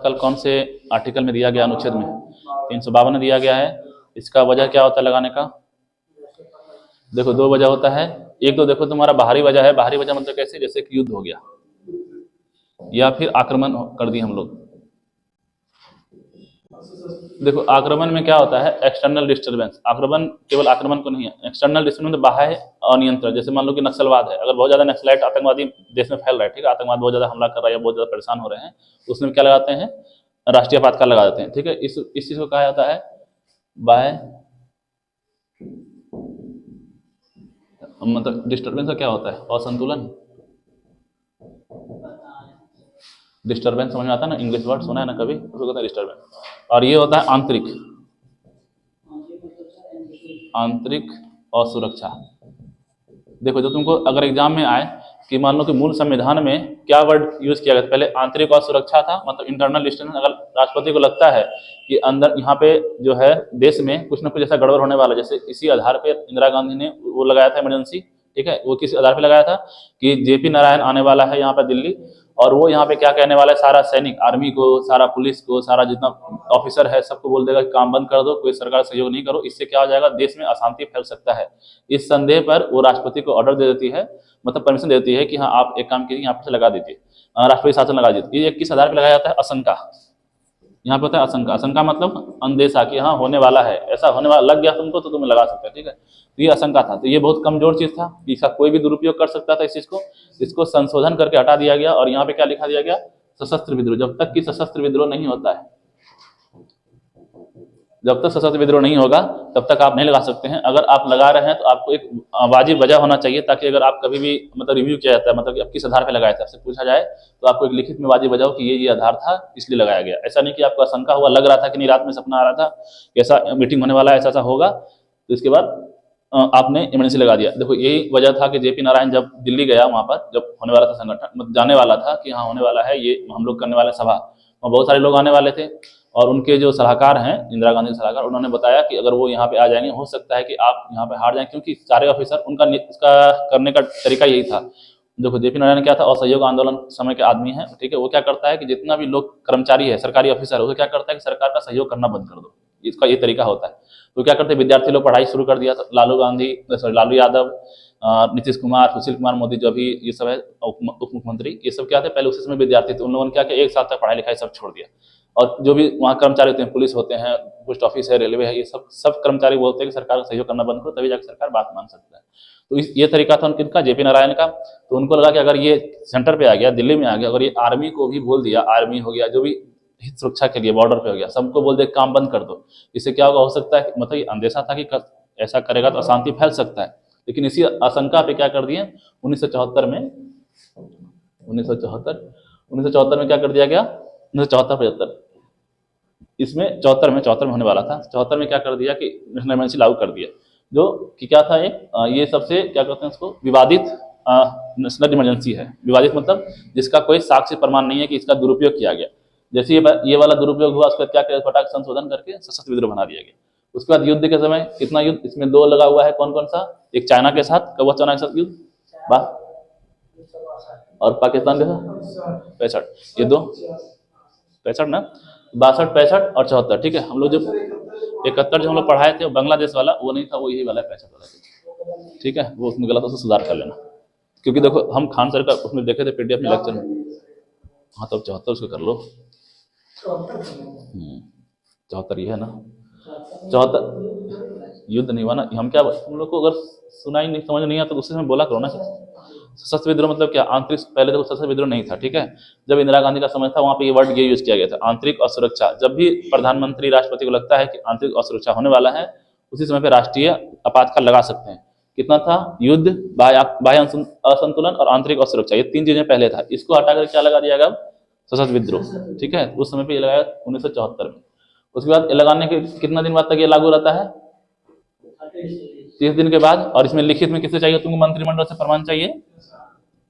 आपातकाल कौन से आर्टिकल में दिया गया, अनुच्छेद में 352 में दिया गया है। इसका वजह क्या होता है लगाने का? देखो दो वजह होता है। एक तो देखो तुम्हारा बाहरी वजह है। बाहरी वजह मतलब कैसे? जैसे कि युद्ध हो गया या फिर आक्रमण कर दिए हम लोग। देखो आक्रमण में क्या होता है? External disturbance. आक्रमण केवल आक्रमण को नहीं है, एक्सटर्नल डिस्टर्बेंस मतलब बाह्य अनियंत्रण। जैसे मान लो कि नक्सलवाद है, अगर बहुत ज्यादा नक्सलाइट आतंकवादी देश में फैल रहा है, ठीक है, आतंकवाद बहुत ज्यादा हमला कर रहा है या बहुत ज्यादा परेशान हो रहे हैं, उसमें क्या लगाते हैं? राष्ट्रीय आपातकाल लगा देते हैं, ठीक है। इस चीज को कहा जाता है बाह्य, मतलब डिस्टर्बेंस का क्या होता है? असंतुलन। डिस्टर्बेंस समझ में आता है ना? इंग्लिश वर्ड सुना है ना कभी? उसको कहते हैं डिस्टर्बेंस। और ये होता है आंतरिक, आंतरिक असुरक्षा। देखो जो तुमको अगर एग्जाम में आए कि मान लो कि मूल संविधान में क्या वर्ड यूज किया गया, पहले आंतरिक असुरक्षा था, मतलब इंटरनल डिस्टेंस। अगर राष्ट्रपति को लगता है कि अंदर यहाँ पे जो है देश में कुछ ना कुछ ऐसा गड़बड़ होने वाला, जैसे इसी आधार पे इंदिरा गांधी ने वो लगाया था इमरजेंसी, ठीक है। वो किस आधार पे लगाया था कि जेपी नारायण आने वाला है यहाँ पे दिल्ली, और वो यहाँ पे क्या कहने वाला है, सारा सैनिक, आर्मी को, सारा पुलिस को, सारा जितना ऑफिसर है सबको बोल देगा कि काम बंद कर दो, कोई सरकार सहयोग नहीं करो, इससे क्या हो जाएगा, देश में अशांति फैल सकता है। इस संदेह पर वो राष्ट्रपति को ऑर्डर दे देती है, मतलब परमिशन देती है कि हाँ आप एक काम कीजिए, यहाँ पे लगा दीजिए, राष्ट्रपति शासन लगा दीजिए। ये किस आधार पर लगाया जाता है? आशंका। यहाँ पे होता है आशंका। आशंका मतलब अंदेशा कि हाँ होने वाला है, ऐसा होने वाला लग गया तुमको तो तुम्हें लगा सकते हैं, ठीक है। तो ये आशंका था। तो ये बहुत कमजोर चीज था, इसका कोई भी दुरुपयोग कर सकता था इस चीज को। इसको संशोधन करके हटा दिया गया और यहाँ पे क्या लिखा दिया गया? सशस्त्र विद्रोह। जब तक कि सशस्त्र विद्रोह नहीं होता है, जब तक सशस्त्र विद्रोह नहीं होगा तब तक आप नहीं लगा सकते हैं। अगर आप लगा रहे हैं तो आपको एक वाजिब वजह होना चाहिए, ताकि अगर आप कभी भी मतलब रिव्यू किया जाता है, मतलब कि आप किस आधार पर लगाए थे, आपसे पूछा जाए तो आपको एक लिखित में वाजिब वजह हो कि ये आधार था इसलिए लगाया गया। ऐसा नहीं कि आपको आशंका हुआ, लग रहा था कि नहीं, रात में सपना आ रहा था कि ऐसा मीटिंग होने वाला है, ऐसा ऐसा होगा, तो इसके बाद आपने इमरजेंसी लगा दिया। देखो यही वजह था कि जेपी नारायण जब दिल्ली गया, वहां पर जब होने वाला था संगठन, मतलब जाने वाला था कि हाँ होने वाला है, ये हम लोग करने वाले सभा, वहाँ बहुत सारे लोग आने वाले थे, और उनके जो सलाहकार हैं, इंदिरा गांधी के सलाहकार, उन्होंने बताया कि अगर वो यहाँ पे आ जाएंगे हो सकता है कि आप यहाँ पे हार जाएं, क्योंकि सारे ऑफिसर उनका इसका करने का तरीका यही था। देखो जेपी नारायण क्या था? असहयोग आंदोलन समय के आदमी है, ठीक है। वो क्या करता है कि जितना भी लोग कर्मचारी है, सरकारी ऑफिसर है, वो क्या करता है कि सरकार का सहयोग करना बंद कर दो, इसका ये तरीका होता है। तो क्या करते हैं, विद्यार्थी लोग पढ़ाई शुरू कर दिया। तो लालू यादव, नीतीश कुमार, सुशील कुमार मोदी, जो भी ये सब है उप मुख्यमंत्री, ये सब क्या थे, पहले उसी समय विद्यार्थी थे, उन लोगों ने क्या किया, एक साल तक पढ़ाई लिखाई सब छोड़ दिया। और जो भी वहाँ कर्मचारी होते हैं, पुलिस होते हैं, पोस्ट ऑफिस है, रेलवे है, ये सब कर्मचारी बोलते हैं कि सरकार का सहयोग करना बंद करो, तभी जाकर सरकार बात मान सकता है। तो ये तरीका था उनका, जेपी नारायण का। तो उनको लगा कि अगर ये सेंटर पे आ गया, दिल्ली में आ गया, अगर ये आर्मी को भी बोल दिया, आर्मी हो गया, जो भी हित सुरक्षा के लिए बॉर्डर पे हो गया, सबको बोल दे काम बंद कर दो, इससे क्या होगा, हो सकता है, मतलब ये अंदेशा था कि ऐसा करेगा तो अशांति फैल सकता है। लेकिन इसी आशंका पे क्या कर दिए, 1974 में, 1974 में क्या कर दिया गया, 1974-75, इसमें 74 में होने वाला था, 74 में क्या कर दिया कि नेशनल इमरजेंसी लागू कर दिया, जो कि क्या था, एक ये सबसे क्या कहते हैं उसको, विवादित नेशनल इमरजेंसी है। विवादित मतलब जिसका कोई साक्ष्य प्रमाण नहीं है कि इसका दुरुपयोग किया गया। जैसे ये वाला दुरुपयोग हुआ, उसके बाद क्या किया, फटाक संशोधन करके सशस्त्र विद्रोह बना दिया गया। उसके बाद युद्ध के समय कितना युद्ध, इसमें 2 लगा हुआ है, कौन कौन सा? एक चाइना के साथ, कब हुआ चाइना के साथ युद्ध, और पाकिस्तान के साथ 65, ये 2, 65 ना, 62, 65 और 74, ठीक है। हम लोग जो 71 जो हम लोग पढ़ाए थे, वो बांग्लादेश वाला वो नहीं था, वो यही वाला है 65 वाला, ठीक है। वो उसमें गलत, उसको सुधार कर लेना, क्योंकि देखो हम खान सर का उसमें देखे थे पीडीएफ में लेक्चर में। हाँ तो 74 उसको कर लो, 74 ये है ना, 74 युद्ध नहीं हुआ ना। हम क्या, हम लोग को अगर सुनाई नहीं, समझ नहीं आता तो उससे मैं बोला करो ना। सशस्त्र विद्रोह मतलब क्या, आंतरिक, पहले तो सशस्त्र विद्रोह नहीं था, ठीक है। जब इंदिरा गांधी का समय था, वहां पे ये वर्ड ये यूज किया गया था, आंतरिक असुरक्षा। जब भी प्रधानमंत्री राष्ट्रपति को लगता है कि आंतरिक असुरक्षा होने वाला है, उसी समय पे राष्ट्रीय आपातकाल लगा सकते हैं। कितना था, युद्ध, बाह्य असंतुलन और आंतरिक असुरक्षा, ये 3 चीजें पहले था। इसको हटाकर क्या लगा दिया गया, सशस्त्र विद्रोह, ठीक है। उस समय पे ये लगाया 1974 में। उसके बाद लगाने के कितना दिन बाद तक ये लागू रहता है, 30 दिन के बाद। और इसमें लिखित में किससे चाहिए तुमको, मंत्रिमंडल से प्रमाण चाहिए।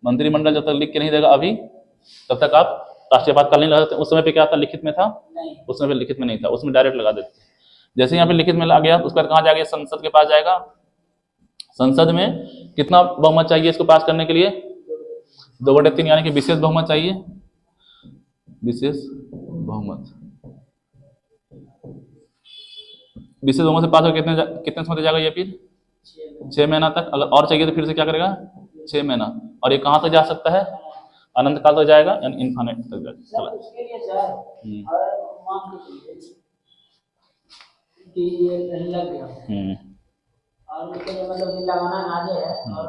मंत्रिमंडल जब तक लिख के नहीं देगा अभी, तब तक आप राष्ट्रीय आपातकाल नहीं लगा सकते। उस समय पे क्या था, लिखित में था, उस समय पे लिखित में नहीं था, उसमें डायरेक्ट लगा देते। जैसे यहाँ पे लिखित में आ गया, उसके बाद कहाँ जाएगा, संसद के पास जाएगा। संसद में कितना बहुमत चाहिए इसको पास करने के लिए, 2/3 यानी कि विशेष बहुमत चाहिए। विशेष बहुमत, विशेष बहुमत से पास हो कितने समय तक जाएगा ये? फिर 6 महीना तक। अगर और चाहिए तो फिर से क्या करेगा? 6 महीना। और ये कहाँ तक जा सकता है? अनंत काल तक जाएगा, यानी इन्फाइनाइट तक जाएगा। उसके लिए सर अगर मान के चलिए कि ये लग गया और उसके लिए मतलब लगाना आगे है और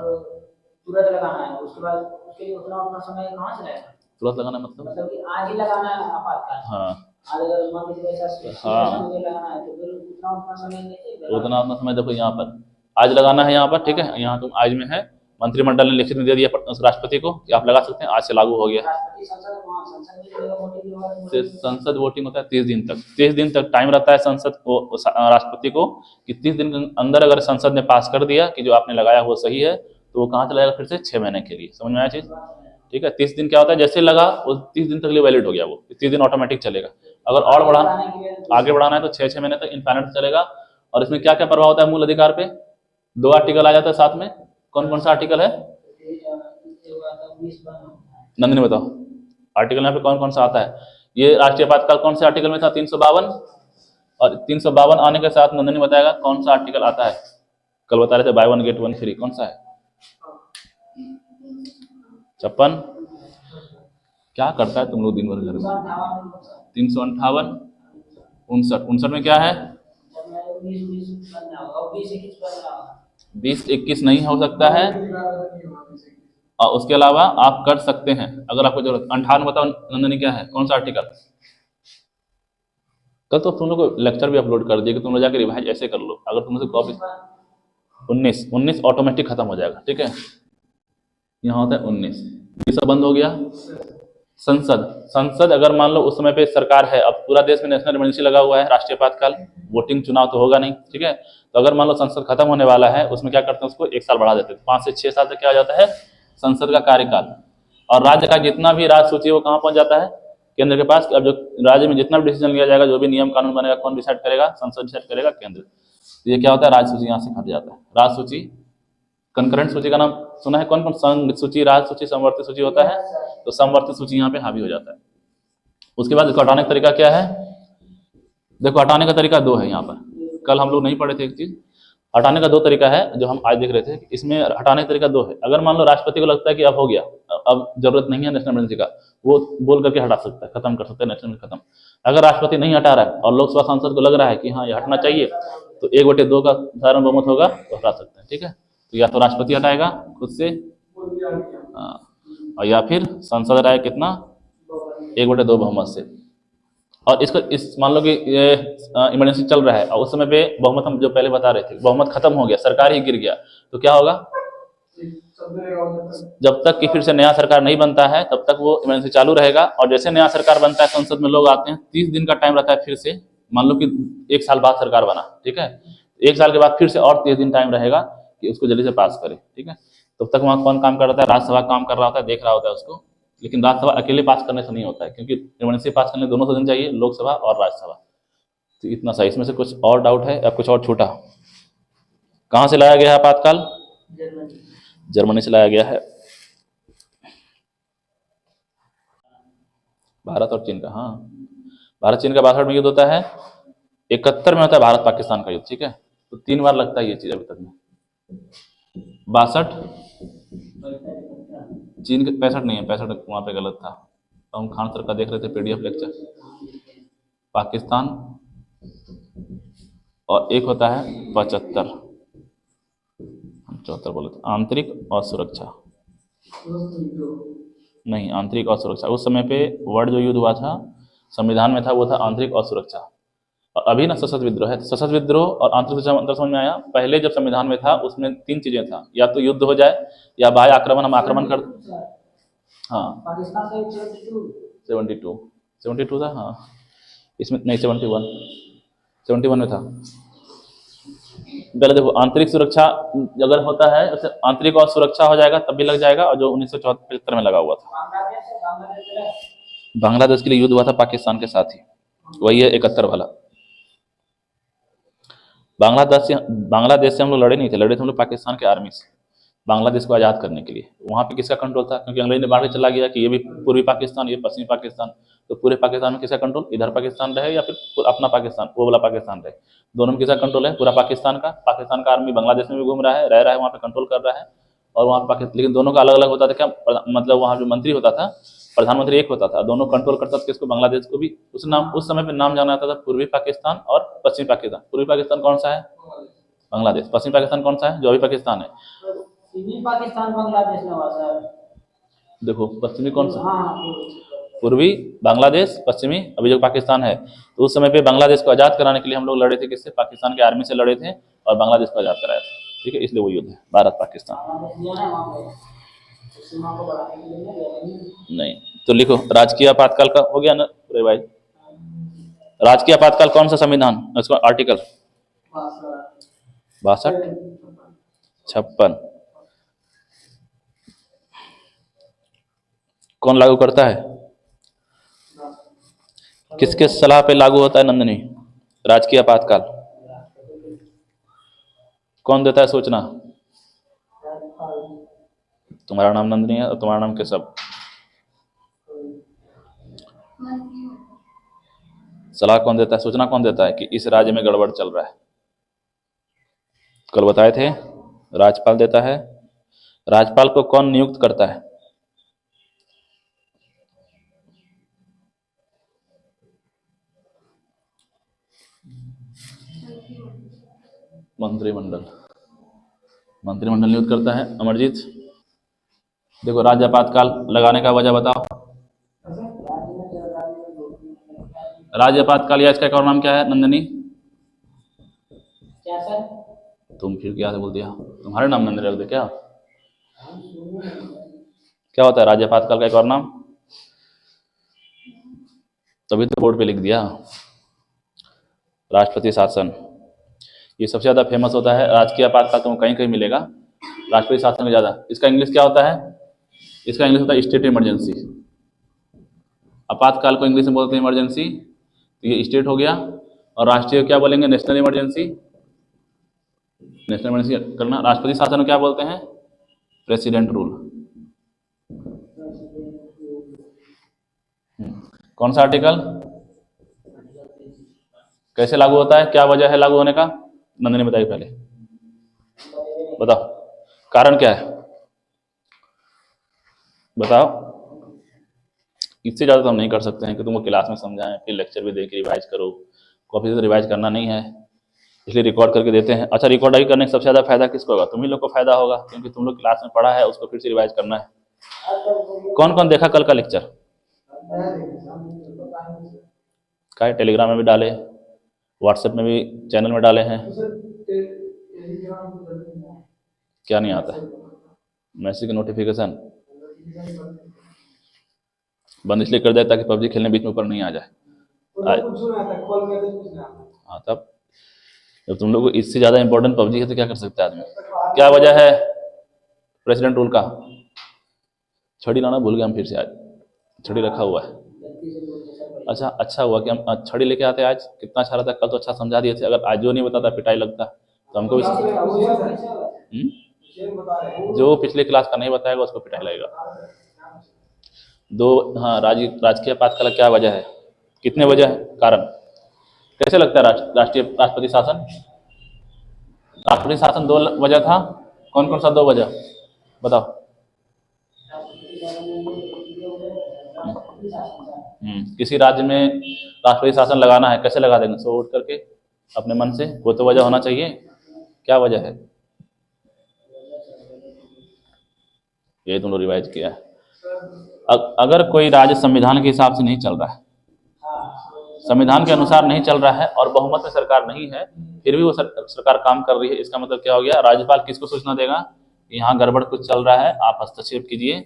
तुरंत लगाना है, उसके बाद उसके लिए उतना समय कहाँ से लगेगा? तुरंत लगाना मतलब कि आज ही लगाना है आपातकाल। हाँ, आज अगर मान के चलिए हाँ लगाना है तो फिर उतना समय नहीं, उतना समय। देखो यहाँ पर आज लगाना है, यहाँ पर ठीक है, यहाँ तुम आज में है, मंत्रिमंडल ने लिखित में दे दिया राष्ट्रपति को कि आप लगा सकते हैं, आज से लागू हो गया। संसद वोटिंग होता है 30 दिन तक, 30 दिन तक टाइम रहता है संसद को, राष्ट्रपति को, कि 30 दिन के अंदर अगर संसद ने पास कर दिया कि जो आपने लगाया वो सही है, तो वो कहाँ चला जाएगा? फिर से 6 महीने के लिए। समझ में आया चीज? ठीक है। 30 दिन क्या होता है? जैसे लगा वो 30 दिन तक लिए वैलिड हो गया, वो 30 दिन ऑटोमेटिक चलेगा। अगर और आगे बढ़ाना है तो 6 महीने तक इनफाइनाइट चलेगा। और इसमें क्या क्या प्रभाव होता है मूल अधिकार पे? 2 आर्टिकल आ जाता है साथ में। कौन कौन सा आर्टिकल है नंदिनी बताओ? आर्टिकल यहाँ पे कौन कौन सा आता है? ये राष्ट्रीय आपातकाल कौन से आर्टिकल में था? 352। और 352 आने के साथ नंदिनी बताएगा कौन सा आर्टिकल आता है। कल बता रहे थे बाय 1 गेट 1 फ्री, कौन सा है? 56। क्या करता है तुम लोग दिन भर घर में? 358, 59 में क्या है? 20-21 नहीं हो सकता है। और उसके अलावा आप कर सकते हैं अगर आपको जरूरत। 58 बताओ नंदनी क्या है? कौन सा आर्टिकल? कल तो तुम लोग को लेक्चर भी अपलोड कर दिए कि तुम लोग जाकर रिवाइज ऐसे कर लो। अगर तुम लोग कॉपी 19 ऑटोमेटिक खत्म हो जाएगा। ठीक है, यहाँ होता है 19। ये सब बंद हो गया। संसद अगर मान लो उस समय पे सरकार है, अब पूरा देश में नेशनल इमरजेंसी लगा हुआ है, राष्ट्रीय आपातकाल, वोटिंग चुनाव तो होगा नहीं। ठीक है, तो अगर मान लो संसद खत्म होने वाला है, उसमें क्या करते हैं? उसको 1 साल बढ़ा देते हैं। 5 से 6 साल तक क्या हो जाता है? संसद का कार्यकाल। और राज्य का जितना भी राज सूची वो कहाँ पहुंच जाता है? केंद्र के पास। अब जो राज्य में जितना भी डिसीजन लिया जाएगा, जो भी नियम कानून बनेगा, कौन डिसाइड करेगा? संसद डिसाइड करेगा, केंद्र। तो ये क्या होता है? राज सूची यहाँ से हट जाता है। राज सूची, कंकरेंट सूची का नाम सुना है? कौन कौन? संघ सूची, राज सूची, समवर्ती सूची होता है। तो समवर्ती सूची यहाँ पे हावी हो जाता है। उसके बाद इसको हटाने का तरीका क्या है? देखो हटाने का तरीका 2 है यहाँ पर। कल हम लोग नहीं पढ़े थे एक चीज, हटाने का 2 तरीका है जो हम आज देख रहे थे। इसमें हटाने का तरीका 2 है। अगर मान लो राष्ट्रपति को लगता है कि अब हो गया, अब जरूरत नहीं है नेशनल इमरजेंसी का, वो बोल करके हटा सकता है, खत्म कर सकता है नेशनल खत्म। अगर राष्ट्रपति नहीं हटा रहा है और लोकसभा सांसद को लग रहा है कि हाँ ये हटना चाहिए, तो 1/2 का साधारण बहुमत होगा तो हटा सकते हैं। ठीक है, तो या तो राष्ट्रपति हटाएगा खुद से, और या फिर संसद हटाएगा कितना? 1/2 बहुमत से। और इसको इस मान लो कि ये इमरजेंसी चल रहा है और उस समय पे बहुमत हम जो पहले बता रहे थे, बहुमत खत्म हो गया, सरकार ही गिर गया, तो क्या होगा? जब तक कि फिर से नया सरकार नहीं बनता है तब तक वो इमरजेंसी चालू रहेगा। और जैसे नया सरकार बनता है, संसद में लोग आते हैं, 30 दिन का टाइम रहता है। फिर से मान लो कि 1 साल बाद सरकार बना, ठीक है, 1 साल के बाद फिर से और 30 दिन टाइम रहेगा कि उसको जल्दी से पास करे। ठीक है, तब तक वहाँ कौन काम कर रहा था? राज्यसभा काम कर रहा होता है, देख रहा होता है उसको। लेकिन राज्यसभा अकेले पास करने से नहीं होता है, क्योंकि इमरजेंसी पास करने दोनों सदन चाहिए, लोकसभा और राज्यसभा। तो इतना सही। इसमें से कुछ और डाउट है या कुछ और छूटा? कहाँ से लाया गया है आपातकाल? जर्मनी से लाया गया है। भारत और चीन का, हाँ, भारत चीन का 62 में युद्ध होता है। 71 में होता है भारत पाकिस्तान का युद्ध। ठीक है, तो 3 बार लगता है ये चीज अभी तक में। 62 चीन के 65 नहीं है, 65 वहां पे गलत था। तो हम खान सर का देख रहे थे PDF लेक्चर। पाकिस्तान और एक होता है 75, हम 74 बोले थे। आंतरिक और सुरक्षा नहीं, आंतरिक और सुरक्षा। उस समय पे वर्ल्ड जो युद्ध हुआ था संविधान में था, वो था आंतरिक और सुरक्षा। और अभी ना सशस्त्र विद्रोह है। सशस्त्र विद्रोह और आंतरिक सुरक्षा अंतर समझ में आया? पहले जब संविधान में था उसमें 3 चीजें था, या तो युद्ध हो जाए, या बाह्य आक्रमण, हम आक्रमण कर, हाँ 72 था, हाँ इसमें नहीं 71 में था। पहले देखो आंतरिक सुरक्षा अगर होता है, जैसे आंतरिक और सुरक्षा हो जाएगा तब भी लग जाएगा। और जो 1974-75 में लगा हुआ था, बांग्लादेश के लिए युद्ध हुआ था पाकिस्तान के साथ ही, वही है 71 वाला। बांग्लादेश से हम लोग लड़े नहीं थे, लड़े थे हम लोग पाकिस्तान के आर्मी से। बांग्लादेश को आज़ाद करने के लिए। वहाँ पे किसका कंट्रोल था? क्योंकि अंग्रेज ने बांट के चला गया कि ये भी पूर्वी पाकिस्तान, ये पश्चिमी पाकिस्तान, तो पूरे पाकिस्तान में किसका कंट्रोल? इधर पाकिस्तान रहे या फिर अपना पाकिस्तान, वो वाला पाकिस्तान रहे, दोनों में किसका कंट्रोल है? पूरा पाकिस्तान का। पाकिस्तान का आर्मी बांग्लादेश में भी घूम रहा है, रह रहा है, वहाँ पे कंट्रोल कर रहा है, और वहाँ पाकिस्तान, लेकिन दोनों का अलग अलग होता था क्या? मतलब वहाँ जो मंत्री होता था, प्रधानमंत्री एक होता था, दोनों कंट्रोल करता था किसको? बांग्लादेश को भी। उस समय पे नाम जाना जाता था पूर्वी पाकिस्तान और पश्चिमी पाकिस्तान। पूर्वी पाकिस्तान कौन सा है? बांग्लादेश। पश्चिमी पाकिस्तान कौन सा है? जो अभी पाकिस्तान है। पश्चिमी पाकिस्तान बांग्लादेश में हुआ सर। देखो पश्चिमी कौन सा? हाँ, पूर्वी बांग्लादेश, पश्चिमी अभी जो पाकिस्तान है। तो उस समय पे बांग्लादेश को आज़ाद कराने के लिए हम लोग लड़े थे, किससे? पाकिस्तान के आर्मी से लड़े थे और बांग्लादेश को आज़ाद कराया था। ठीक है, इसलिए वो युद्ध है भारत पाकिस्तान। नहीं तो लिखो, राजकीय आपातकाल का हो गया ना रे भाई? राजकीय आपातकाल कौन सा संविधान, उसका आर्टिकल? 62, 56। कौन लागू करता है? किसके सलाह पे लागू होता है नंदिनी राजकीय आपातकाल? कौन देता है सूचना? तुम्हारा नाम नंदिनी है और तुम्हारा नाम केशव। सलाह कौन देता है, सूचना कौन देता है कि इस राज्य में गड़बड़ चल रहा है? कल बताए थे, राज्यपाल देता है। राज्यपाल को कौन नियुक्त करता है? मंत्रिमंडल। मंत्रिमंडल नियुक्त करता है। अमरजीत देखो, राज्य आपातकाल लगाने का वजह बताओ। राज्य आपातकाल या इसका एक और नाम क्या है नंदिनी? क्या सर? तुम फिर क्या बोल दिया? तुम्हारे नाम नंदिनी रख दे क्या? क्या होता है राज्य आपातकाल का एक और नाम? तभी तो बोर्ड पे लिख दिया, राष्ट्रपति शासन। ये सबसे ज्यादा फेमस होता है। राजकीय आपातकाल तुमको कहीं कहीं मिलेगा, राष्ट्रपति शासन में ज्यादा। इसका इंग्लिश क्या होता है? इसका इंग्लिश होता है स्टेट इमरजेंसी। आपातकाल को इंग्लिश में बोलते हैं इमरजेंसी, तो ये स्टेट हो गया। और राष्ट्रीय क्या बोलेंगे? National emergency. नेशनल इमरजेंसी करना। राष्ट्रपति शासन को क्या बोलते हैं? President rule. कौन सा आर्टिकल? कैसे लागू होता है? क्या वजह है लागू होने का? नंदिनी बताइए पहले, बताओ कारण क्या है, बताओ। इससे ज़्यादा तो हम नहीं कर सकते हैं कि तुमको क्लास में समझाएं, फिर लेक्चर भी दे के रिवाइज करो। कॉपी से रिवाइज करना नहीं है, इसलिए रिकॉर्ड करके देते हैं। अच्छा, रिकॉर्ड ही करने से सबसे ज़्यादा फायदा किसको होगा? तुम ही लोग को फायदा होगा, क्योंकि तुम लोग क्लास में पढ़ा है उसको फिर से रिवाइज करना है। कौन कौन देखा कल का लेक्चर? क्या टेलीग्राम में भी डाले, व्हाट्सएप में भी चैनल में डाले हैं। क्या नहीं आता है? मैसेज की नोटिफिकेशन बंद इसलिए कर दिया ताकि पबजी खेलने बीच में ऊपर नहीं आ जाए। हाँ, तब जब तुम लोग को इससे ज़्यादा इंपॉर्टेंट पबजी है तो क्या कर सकता है आदमी? क्या वजह है प्रेसिडेंट रूल का? छड़ी लाना भूल गए हम फिर से, आज छड़ी रखा हुआ है। अच्छा हुआ कि हम छड़ी लेके आते आज, कितना अच्छा रहता। कल तो अच्छा समझा दिए थे, अगर आज जो नहीं बताता पिटाई लगता तो हमको जो पिछले क्लास का नहीं बताएगा उसको पिटाई लगेगा। हाँ, राजकीय आपातकाल क्या वजह है? कितने वजह है? कारण कैसे लगता है? राष्ट्रपति शासन। राष्ट्रपति शासन 2 वजह था। कौन कौन सा 2 वजह बताओ? किसी राज्य में राष्ट्रपति शासन लगाना है, कैसे लगा देंगे? सो उठ करके अपने मन से, वो तो वजह होना चाहिए। क्या वजह है? ये तुम लोग रिवाइज किया है। अगर कोई राज्य संविधान के हिसाब से नहीं चल रहा है, संविधान के अनुसार नहीं चल रहा है और बहुमत में सरकार नहीं है, फिर भी वो सरकार काम कर रही है, इसका मतलब क्या हो गया? राज्यपाल किसको सूचना देगा? यहाँ गड़बड़ कुछ चल रहा है, आप हस्तक्षेप कीजिए,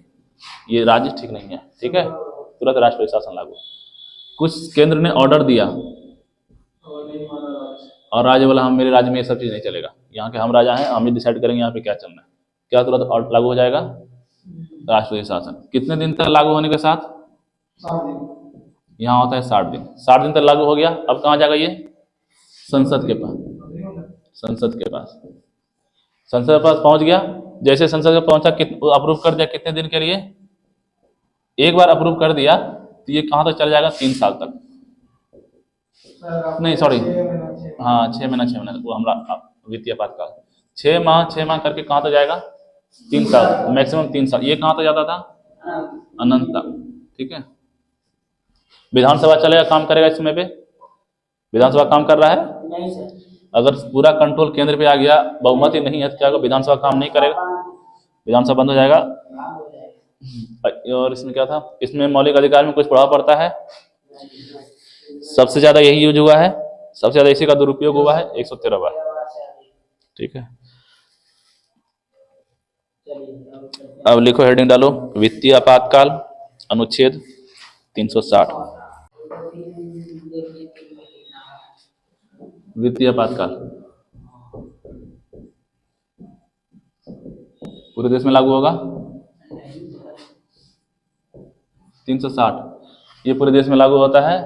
ये राज्य ठीक नहीं है। ठीक है, तुरंत राष्ट्रपति शासन लागू। कुछ केंद्र ने ऑर्डर दिया और राज्य बोला हम, मेरे राज्य में ये सब चीज नहीं चलेगा, यहाँ के हम राजा हैं, हम ही डिसाइड करेंगे यहाँ पे क्या चलना है। क्या तुरंत लागू हो जाएगा राष्ट्रपति शासन? कितने दिन तक लागू होने के साथ? 7 दिन। यहाँ होता है 60 दिन। 60 दिन तक लागू हो गया। अब कहाँ जाएगा ये? संसद के पास। संसद के पास पहुंच गया, जैसे संसद में पहुंचा, अप्रूव कर दिया कितने दिन के लिए, एक बार अप्रूव कर दिया तो ये कहाँ तक चल जाएगा, 3 साल तक, नहीं सॉरी, हाँ 6 महीना वो हमारा वित्तीय आपातकाल, 6 माह करके कहाँ तक जाएगा, 3 साल, मैक्सिमम 3 साल। ये कहाँ तक जाता था, अनंत तक। ठीक है, विधानसभा चलेगा, काम करेगा इस समय पे, विधानसभा काम कर रहा है, नहीं सर, अगर पूरा कंट्रोल केंद्र पे आ गया, बहुमत ही नहीं है तो क्या होगा, विधानसभा काम नहीं करेगा, विधानसभा बंद हो जाएगा। काम हो जाएगा। और इसमें क्या था, इसमें मौलिक अधिकार में कुछ प्रभाव पड़ता है, सबसे ज्यादा यही यूज हुआ है, सबसे ज्यादा इसी का दुरुपयोग हुआ है 113 बार। ठीक है, अब लिखो, हेडिंग डालो, वित्तीय आपातकाल अनुच्छेद 360, वित्तीय आपातकाल पूरे देश में लागू होगा, 360 ये पूरे देश में लागू होता है,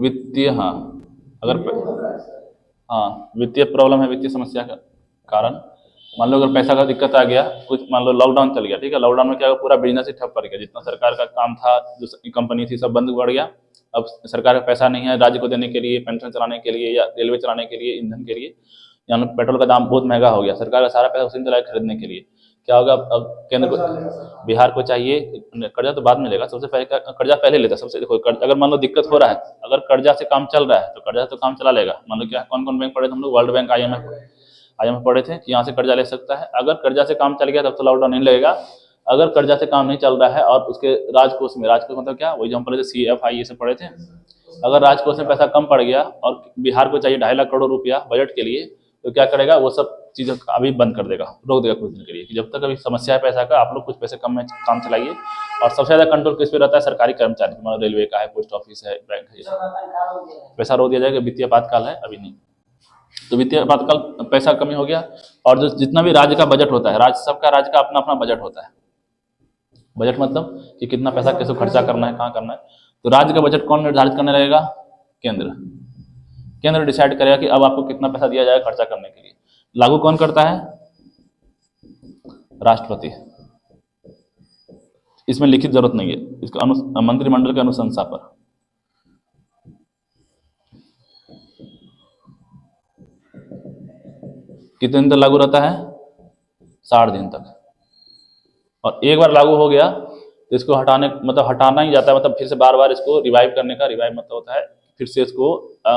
वित्तीय, हाँ अगर वित्तीय प्रॉब्लम है, वित्तीय समस्या का कारण, मान लो अगर पैसा का दिक्कत आ गया, कुछ मान लो लॉकडाउन चल गया, ठीक है, लॉकडाउन में क्या हुआ, पूरा बिजनेस ही ठप पड़ गया, जितना सरकार का काम था, जो कंपनी थी सब बंद पड़ गया। अब सरकार का पैसा नहीं है राज्य को देने के लिए, पेंशन चलाने के लिए या रेलवे चलाने के लिए, ईंधन के लिए, यहाँ पेट्रोल का दाम बहुत महंगा हो गया, सरकार का सारा पैसा उसी में चला खरीदने के लिए। क्या होगा, अब केंद्र को, बिहार को चाहिए, कर्जा तो बाद में लेगा, सबसे पहले कर्जा पहले लेता, सबसे देखो अगर मान लो दिक्कत हो रहा है, अगर कर्जा से काम चल रहा है तो कर्जा तो काम चला लेगा। मान लो क्या, कौन कौन बैंक पढ़े थे हम लोग, वर्ल्ड बैंक, IMF पढ़े थे कि यहाँ से कर्जा ले सकता है। अगर कर्जा से काम चल गया तब तो लॉकडाउन नहीं लगेगा। अगर कर्जा से काम नहीं चल रहा है और उसके राजकोष में, राजकोष मतलब क्या, वही जो हम पढ़े थे CFI ये सब पढ़े थे, अगर राजकोष में पैसा कम पड़ गया और बिहार को चाहिए 2.5 लाख करोड़ रुपया बजट के लिए, तो क्या करेगा, वो सब चीज़ें अभी बंद कर देगा, रोक देगा कुछ दिन के लिए, कि जब तक अभी समस्या है पैसा का, आप लोग कुछ पैसे कम में काम चलाइए। और सबसे ज़्यादा कंट्रोल किस पे रहता है, सरकारी कर्मचारी, मतलब रेलवे का है, पोस्ट ऑफिस है, बैंक है, पैसा रोक दिया जाएगा। वित्तीय आपातकाल है, अभी नहीं। तो वित्तीय आपातकाल पैसा कमी हो गया। और जो जितना भी राज्य का बजट होता है, सबका राज्य का अपना अपना बजट होता है। बजट मतलब कि कितना पैसा कैसे खर्चा करना है, कहाँ करना है। तो राज्य का बजट कौन निर्धारित करने लगेगा, केंद्र डिसाइड करेगा कि अब आपको कितना पैसा दिया जाएगा खर्चा करने के लिए। लागू कौन करता है, राष्ट्रपति। इसमें लिखित जरूरत नहीं है, इसका मंत्रिमंडल के अनुशंसा पर। कितने दिन तक लागू रहता है, 60 दिन तक। और एक बार लागू हो गया तो इसको हटाना ही जाता है, मतलब फिर से बार बार इसको रिवाइव करने का, रिवाइव मतलब होता है फिर से इसको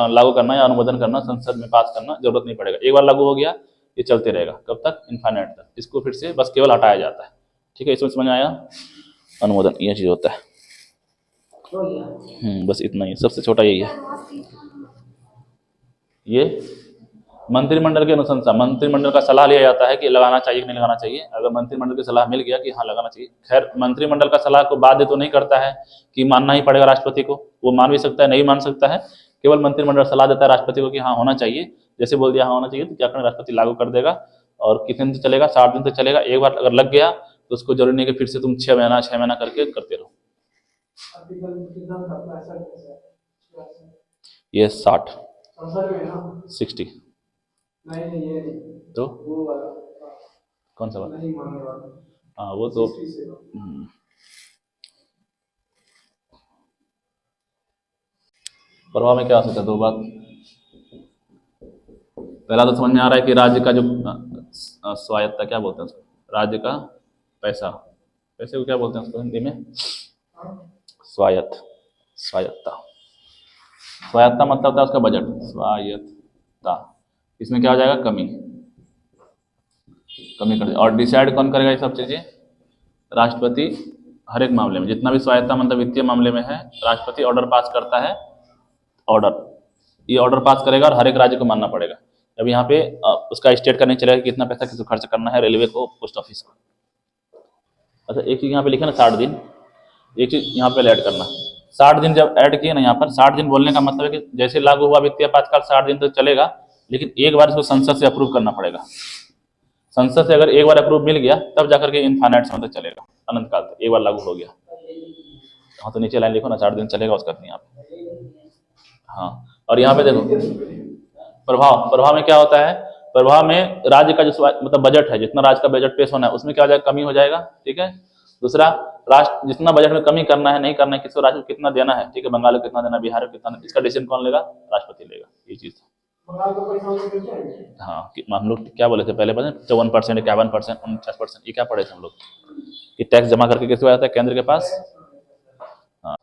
लागू करना या अनुमोदन करना, संसद में पास करना जरूरत नहीं पड़ेगा। एक बार लागू हो गया ये चलते रहेगा, कब तक, इनफाइनाइट तक। इसको फिर से बस केवल हटाया जाता है। ठीक है, इसमें समझ आया, अनुमोदन ये चीज होता है। बस इतना ही, सबसे छोटा यही है। ये मंत्रिमंडल की अनुशंसा, मंत्रिमंडल का सलाह लिया जाता है कि लगाना चाहिए कि नहीं लगाना चाहिए। अगर मंत्रिमंडल की सलाह मिल गया कि हाँ लगाना चाहिए, खैर मंत्रिमंडल का सलाह को बाध्य तो नहीं करता है कि मानना ही पड़ेगा राष्ट्रपति को, वो मान भी सकता है, नहीं मान सकता है। केवल मंत्रिमंडल सलाह देता है राष्ट्रपति को कि हाँ होना चाहिए। जैसे बोल दिया हाँ होना चाहिए, तो क्या करें, राष्ट्रपति लागू कर देगा। और कितने दिन तक चलेगा, 60 दिन तक चलेगा। एक बार अगर लग गया तो उसको जरूरी नहीं कि फिर से तुम 6 महीना करके करते रहो। ये 60 तो कौन सा बात, हाँ वो तो प्रभाव में क्या हो सकता है, 2 बात। पहला तो समझ में आ रहा है कि राज्य का जो स्वायत्ता, क्या बोलते हैं उसको, राज्य का पैसे को क्या बोलते हैं उसको हिंदी में, स्वायत्ता मतलब होता है उसका बजट, स्वायत्ता। इसमें क्या हो जाएगा, कमी कर दे। और डिसाइड कौन करेगा ये सब चीजें, राष्ट्रपति। हर एक मामले में जितना भी स्वायत्ता मतलब वित्तीय मामले में है, राष्ट्रपति ऑर्डर पास करता है। ये ऑर्डर पास करेगा और हर एक राज्य को मानना पड़ेगा। अब यहाँ पे उसका स्टेट का नहीं चलेगा कि कितना पैसा किसको खर्च करना है, रेलवे को, पोस्ट ऑफिस को। अच्छा, एक चीज यहाँ पे लिखा ना 60 दिन, एक चीज यहाँ पे ऐड करना, 60 दिन जब ऐड किए ना यहाँ पर, 60 दिन बोलने का मतलब है कि जैसे लागू हुआ वित्तीय आपातकाल 60 दिन तक चलेगा, लेकिन एक बार इसको संसद से अप्रूव करना पड़ेगा। संसद से अगर एक बार अप्रूव मिल गया तब जाकर के इनफाइनाइट समय तक चलेगा, अनंत काल तक। एक बार लागू हो गया, हाँ तो नीचे लाइन लिखो ना, 60 दिन चलेगा उसका नहीं यहाँ पे। हाँ, और यहाँ पे देखो प्रभाव में क्या होता है, प्रभाव में राज्य का जो मतलब बजट है, जितना राज्य का बजट पेश होना है उसमें क्या हो जाएगा, कमी हो जाएगा। ठीक है। दूसरा, राष्ट्र जितना बजट में कमी करना है नहीं करना है, किसको राज्य को कितना देना है, ठीक है, बंगाल को कितना देना है, बिहार को कितना देना, इसका डिसीजन कौन लेगा, राष्ट्रपति लेगा। ये चीज हाँ, हम लोग क्या बोले थे पहले, 54%, 51%, 49%, ये क्या पढ़े थे हम लोग कि टैक्स जमा करके किसको आता है, केंद्र के पास। हाँ,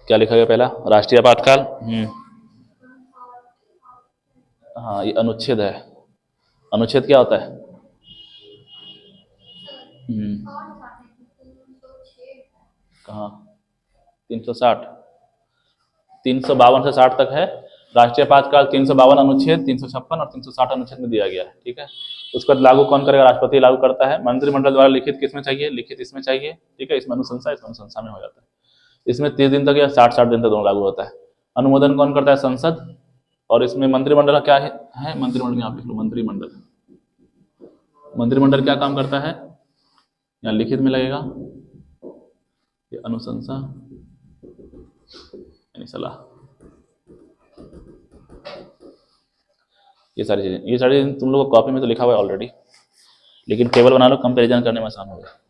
क्या लिखा गया पहला, राष्ट्रीय आपातकाल। हाँ, ये अनुच्छेद है। अनुच्छेद क्या होता है? कहाँ? 360, 352 से 60 तक है राष्ट्रीय आपातकाल। 352 अनुच्छेद, 356 और 360 अनुच्छेद में दिया गया है। ठीक है। उसका लागू कौन करेगा, राष्ट्रपति लागू करता है। मंत्रिमंडल द्वारा लिखित किसमें चाहिए, लिखित इसमें चाहिए। ठीक है, इसमें अनुशंसा, इसमें अनुशंसा में हो जाता है। इसमें 30 दिन तक या 60 दिन तक दोनों लागू होता है। अनुमोदन कौन करता है, संसद। और इसमें मंत्रिमंडल का क्या है, मंत्रिमंडल यहाँ पे मंत्रिमंडल, मंत्रिमंडल क्या काम करता है, यहाँ लिखित में लगेगा, ये अनुशंसा यानी सलाह, ये सारी चीजें तुम लोग को कॉपी में तो लिखा हुआ है ऑलरेडी, लेकिन टेबल बना लो, कंपैरिजन करने में आसान होगा।